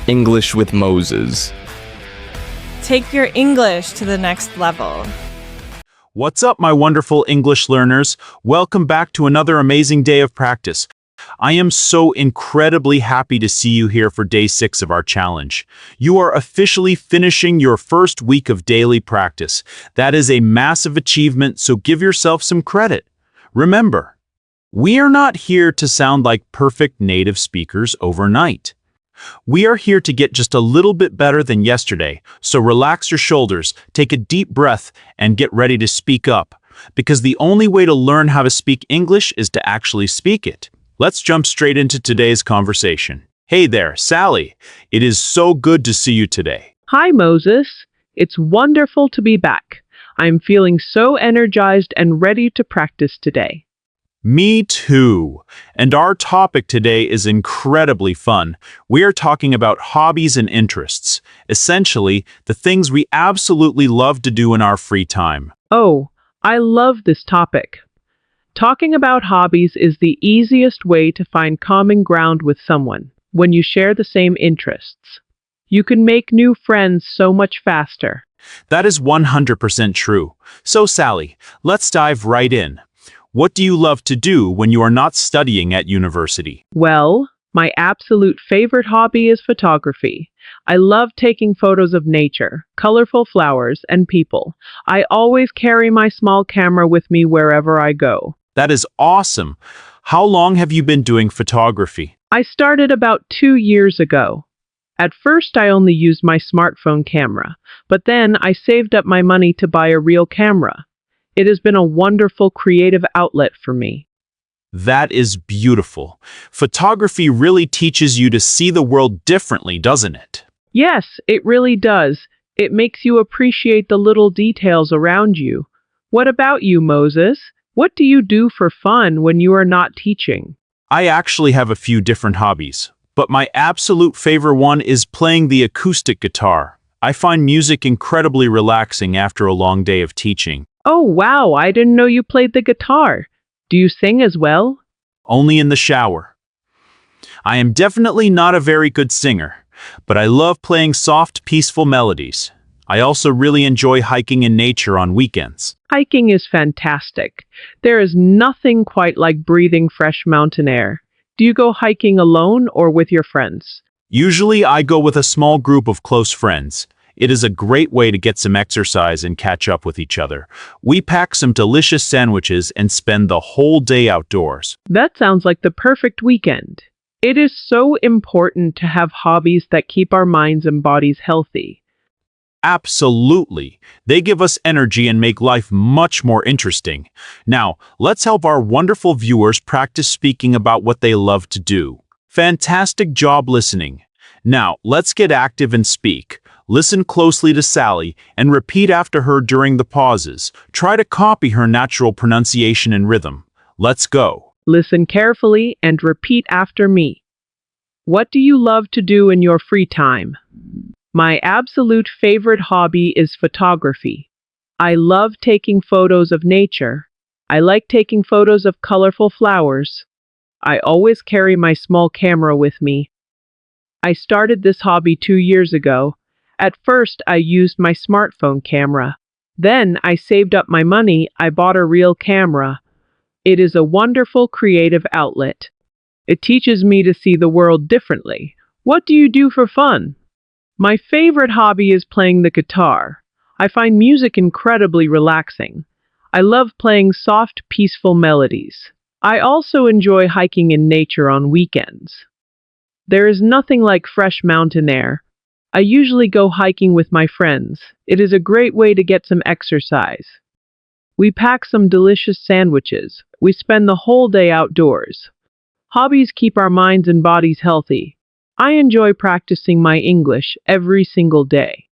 English with Moses. Take your English to the next level. What's up, my wonderful English learners? Welcome back to another amazing day of practice. I am so incredibly happy to see you here for day 6 of our challenge. You are officially finishing your first week of daily practice. That is a massive achievement, so give yourself some credit. Remember, we are not here to sound like perfect native speakers overnight. We are here to get just a little bit better than yesterday, so relax your shoulders, take a deep breath, and get ready to speak up. Because the only way to learn how to speak English is to actually speak it. Let's jump straight into today's conversation. Hey there, Sally. It is so good to see you today. Hi, Moses. It's wonderful to be back. I'm feeling so energized and ready to practice today. Me too. And our topic today is incredibly fun. We are talking about hobbies and interests. Essentially, the things we absolutely love to do in our free time. Oh, I love this topic. Talking about hobbies is the easiest way to find common ground with someone when you share the same interests. You can make new friends so much faster. That is 100% true. So, Sally, let's dive right in. What do you love to do when you are not studying at university? Well, my absolute favorite hobby is photography. I love taking photos of nature, colorful flowers, and people. I always carry my small camera with me wherever I go. That is awesome. How long have you been doing photography? I started about 2 years ago. At first, I only used my smartphone camera, but then I saved up my money to buy a real camera. It has been a wonderful creative outlet for me. That is beautiful. Photography really teaches you to see the world differently, doesn't it? Yes, it really does. It makes you appreciate the little details around you. What about you, Moses? What do you do for fun when you are not teaching? I actually have a few different hobbies, but my absolute favorite one is playing the acoustic guitar. I find music incredibly relaxing after a long day of teaching. Oh, wow, I didn't know you played the guitar. Do you sing as well? Only in the shower. I am definitely not a very good singer, but I love playing soft, peaceful melodies. I also really enjoy hiking in nature on weekends. Hiking is fantastic. There is nothing quite like breathing fresh mountain air. Do you go hiking alone or with your friends? Usually I go with a small group of close friends. It is a great way to get some exercise and catch up with each other. We pack some delicious sandwiches and spend the whole day outdoors. That sounds like the perfect weekend. It is so important to have hobbies that keep our minds and bodies healthy. Absolutely. They give us energy and make life much more interesting. Now, let's help our wonderful viewers practice speaking about what they love to do. Fantastic job listening. Now, let's get active and speak. Listen closely to Sally and repeat after her during the pauses. Try to copy her natural pronunciation and rhythm. Let's go. Listen carefully and repeat after me. What do you love to do in your free time? My absolute favorite hobby is photography. I love taking photos of nature. I like taking photos of colorful flowers. I always carry my small camera with me. I started this hobby 2 years ago. At first, I used my smartphone camera. Then I saved up my money, I bought a real camera. It is a wonderful creative outlet. It teaches me to see the world differently. What do you do for fun? My favorite hobby is playing the guitar. I find music incredibly relaxing. I love playing soft, peaceful melodies. I also enjoy hiking in nature on weekends. There is nothing like fresh mountain air. I usually go hiking with my friends. It is a great way to get some exercise. We pack some delicious sandwiches. We spend the whole day outdoors. Hobbies keep our minds and bodies healthy. I enjoy practicing my English every single day.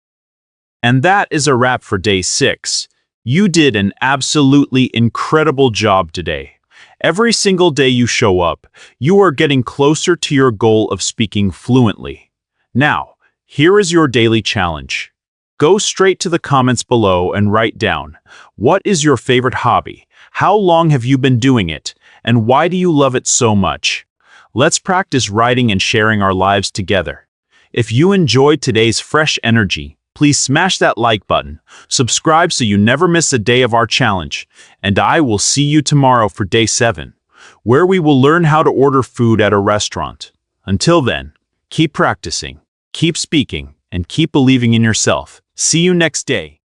And that is a wrap for day 6. You did an absolutely incredible job today. Every single day you show up, you are getting closer to your goal of speaking fluently. Now, here is your daily challenge. Go straight to the comments below and write down, what is your favorite hobby? How long have you been doing it? And why do you love it so much? Let's practice writing and sharing our lives together. If you enjoyed today's fresh energy, please smash that like button, subscribe so you never miss a day of our challenge, and I will see you tomorrow for day 7, where we will learn how to order food at a restaurant. Until then, keep practicing, keep speaking, and keep believing in yourself. See you next day.